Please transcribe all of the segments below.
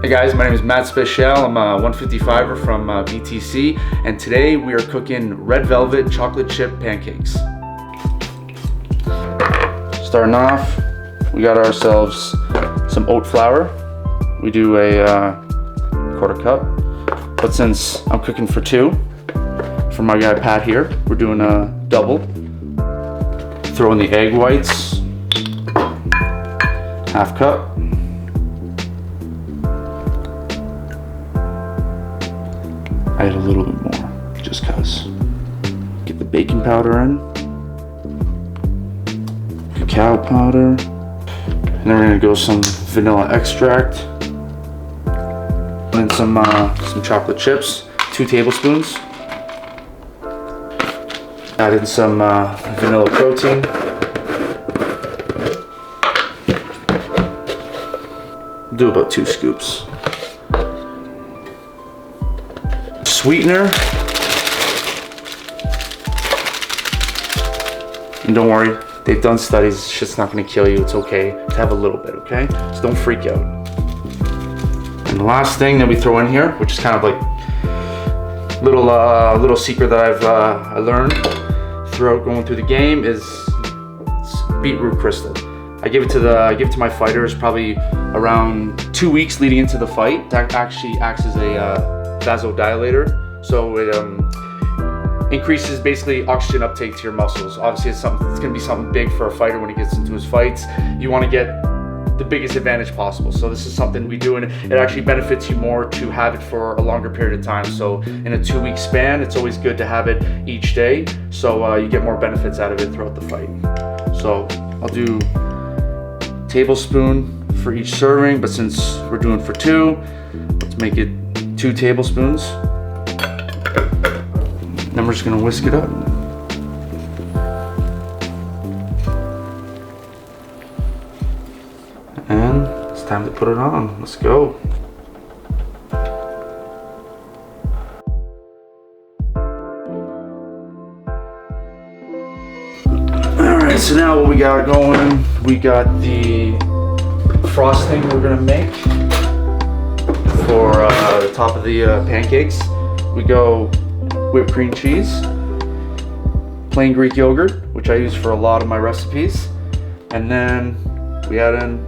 Hey guys, my name is Matt Speciale. I'm a 155er from BTC, and today we are cooking red velvet chocolate chip pancakes. Starting off, we got ourselves some oat flour. We do a quarter cup, but since I'm cooking for two, for my guy Pat here, we're doing a double. Throw in the egg whites, half cup. I add a little bit more, just cause. Get the baking powder in, cacao powder, and then we're gonna go some vanilla extract, and some chocolate chips, 2 tablespoons. Add in some vanilla protein. Do about 2 scoops. Sweetener. And don't worry, they've done studies, shit's not gonna kill you, it's okay to have a little bit, okay? So don't freak out. And the last thing that we throw in here, which is kind of like little secret that I learned throughout going through the game, is beetroot crystal. I give it to my fighters probably around 2 weeks leading into the fight. That actually acts as a vasodilator, so it increases basically oxygen uptake to your muscles. Obviously, it's going to be something big for a fighter when he gets into his fights. You want to get the biggest advantage possible. So this is something we do, and it actually benefits you more to have it for a longer period of time. So in a 2-week span, it's always good to have it each day, so you get more benefits out of it throughout the fight. So I'll do a tablespoon for each serving, but since we're doing for 2, let's make it 2 tablespoons. Then we're just gonna whisk it up. And it's time to put it on. Let's go. Alright, so now what we got going, we got the frosting we're gonna make for the top of the pancakes. We go whipped cream cheese, plain Greek yogurt, which I use for a lot of my recipes, and then we add in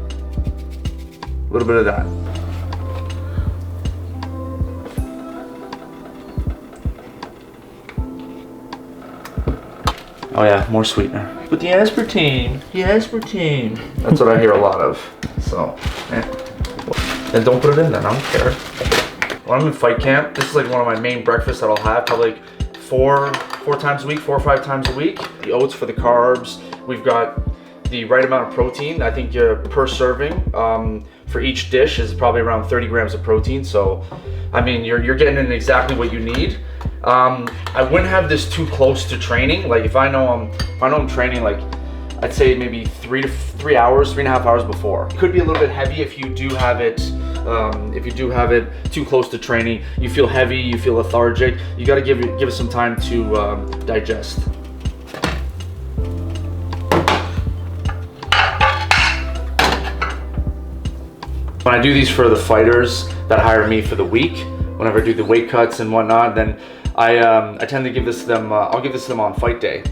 a little bit of that. Oh yeah, more sweetener. But the aspartame. That's what I hear a lot of. So, then don't put it in then, I don't care. When I'm in fight camp, this is like one of my main breakfasts that I'll have probably like four times a week, 4 or 5 times a week. The oats for the carbs. We've got the right amount of protein. I think per serving for each dish is probably around 30 grams of protein. So, I mean, you're getting in exactly what you need. I wouldn't have this too close to training. Like if I know I'm training, like I'd say maybe 3.5 hours before. It could be a little bit heavy if you do have it. If you do have it too close to training, you feel heavy, you feel lethargic. You got to give it some time to digest. When I do these for the fighters that hire me for the week, whenever I do the weight cuts and whatnot, then I tend to give this to them. I'll give this to them on fight day.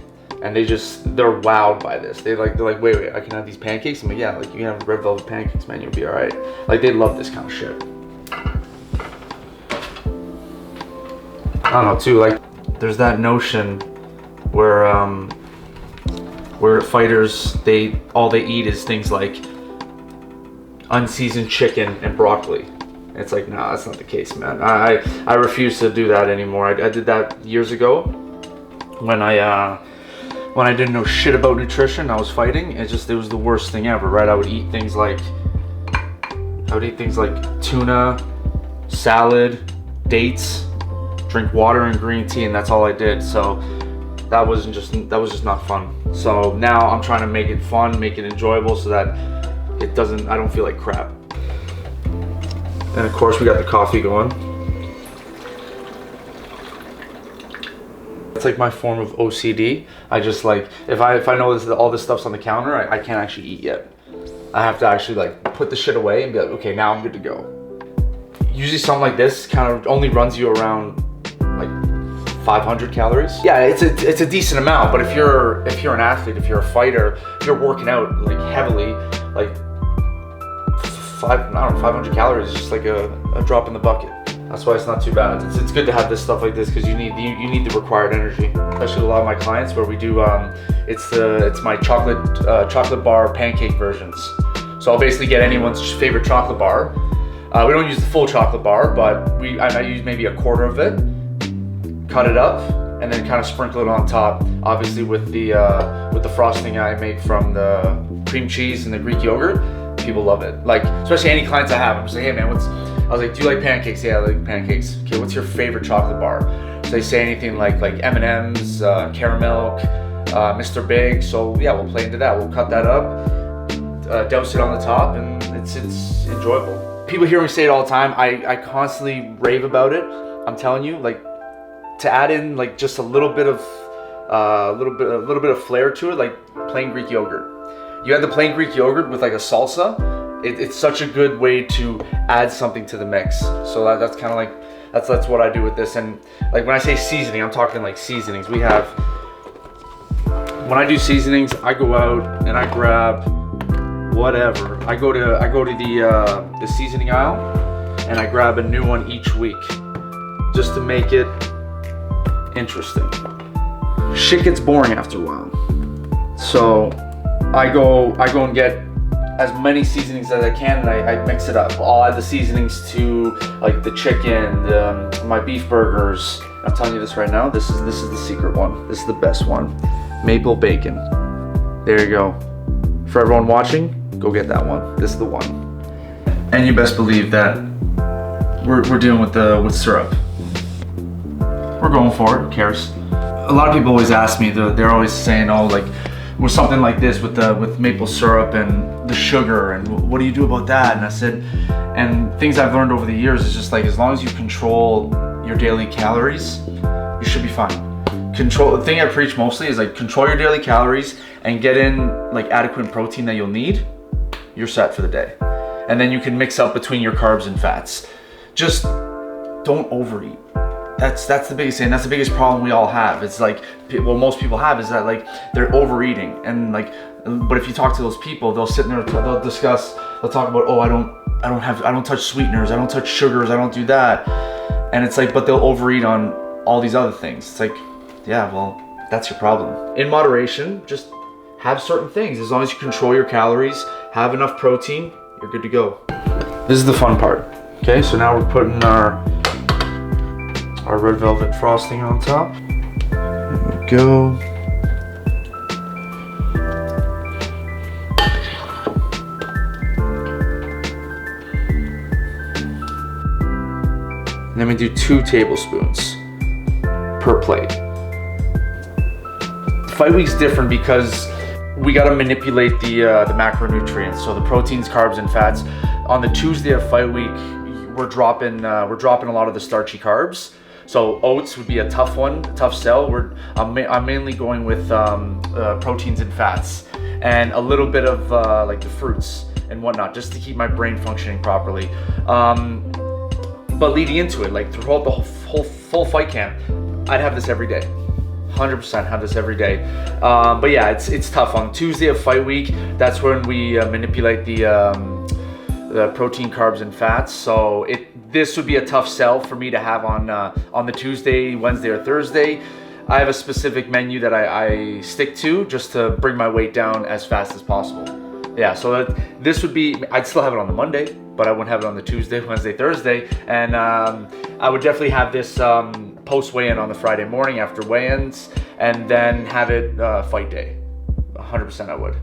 And they're wowed by this. They're like, wait, I can have these pancakes? I'm like, yeah, like you can have red velvet pancakes, man, you'll be all right. Like they love this kind of shit. I don't know too, like there's that notion where fighters, all they eat is things like unseasoned chicken and broccoli. It's like, no, that's not the case, man. I refuse to do that anymore. I did that years ago when I didn't know shit about nutrition. I was fighting. It was the worst thing ever, right? I would eat things like tuna, salad, dates, drink water and green tea, and that's all I did. So that was just not fun. So now I'm trying to make it fun, make it enjoyable, so that I don't feel like crap. And of course we got the coffee going. It's like my form of OCD. I just like, if I know all this stuff's on the counter, I can't actually eat yet. I have to actually like put the shit away and be like, okay, now I'm good to go. Usually something like this kind of only runs you around like 500 calories. Yeah, it's a decent amount, but if you're an athlete, if you're a fighter, if you're working out like heavily, like 500 calories is just like a drop in the bucket. That's why it's not too bad. It's good to have this stuff like this because you need the required energy. Especially a lot of my clients where we do it's my chocolate bar pancake versions. So I'll basically get anyone's favorite chocolate bar. We don't use the full chocolate bar, but I use maybe a quarter of it, cut it up, and then kind of sprinkle it on top. Obviously with the frosting I make from the cream cheese and the Greek yogurt. People love it. Like, especially any clients I have, I'm just like, hey man, I was like, do you like pancakes? Yeah, I like pancakes. Okay, what's your favorite chocolate bar? So they say anything like M&M's, caramel, Mr. Big. So yeah, we'll play into that. We'll cut that up, douse it on the top, and it's enjoyable. People hear me say it all the time. I constantly rave about it. I'm telling you, like, to add in like just a little bit of flair to it, like plain Greek yogurt. You add the plain Greek yogurt with like a salsa. It's such a good way to add something to the mix. So that's kind of like that's what I do with this. And like when I say seasoning, I'm talking like seasonings. When I do seasonings, I go out and I grab whatever. I go to the seasoning aisle and I grab a new one each week just to make it interesting. Shit gets boring after a while. So I go and get as many seasonings as I can, and I mix it up. I'll add the seasonings to like the chicken, my beef burgers. I'm telling you this right now. This is the secret one. This is the best one. Maple bacon. There you go. For everyone watching, go get that one. This is the one. And you best believe that we're dealing with syrup. We're going for it. Who cares? A lot of people always ask me. They're always saying, "Oh, like." With something like this with maple syrup and the sugar, and what do you do about that? And I said, and things I've learned over the years is just like, as long as you control your daily calories, you should be fine. The thing I preach mostly is like, control your daily calories and get in like adequate protein that you'll need, you're set for the day. And then you can mix up between your carbs and fats. Just don't overeat. That's the biggest thing. That's the biggest problem we all have. It's like, well, most people have is that like they're overeating, and like, but if you talk to those people, they'll sit there, they'll talk about, oh, I don't touch sweeteners, I don't touch sugars, I don't do that, and it's like, but they'll overeat on all these other things. It's like, yeah, well, that's your problem. In moderation, just have certain things. As long as you control your calories, have enough protein, you're good to go. This is the fun part. Okay, so now we're putting our red velvet frosting on top. There we go. And then we do 2 tablespoons per plate. Fight week's different because we got to manipulate the macronutrients, so the proteins, carbs, and fats. On the Tuesday of fight week, we're dropping a lot of the starchy carbs. So oats would be a tough sell. I'm mainly going with proteins and fats, and a little bit of like the fruits and whatnot, just to keep my brain functioning properly. But leading into it, like throughout the whole full fight camp, I'd have this every day. 100% have this every day. But yeah, it's tough. On Tuesday of fight week, that's when we manipulate the protein, carbs, and fats. So this would be a tough sell for me to have on the Tuesday, Wednesday, or Thursday. I have a specific menu that I stick to just to bring my weight down as fast as possible. Yeah, so this would be, I'd still have it on the Monday, but I wouldn't have it on the Tuesday, Wednesday, Thursday. And I would definitely have this post weigh-in on the Friday morning after weigh-ins, and then have it fight day. 100% I would.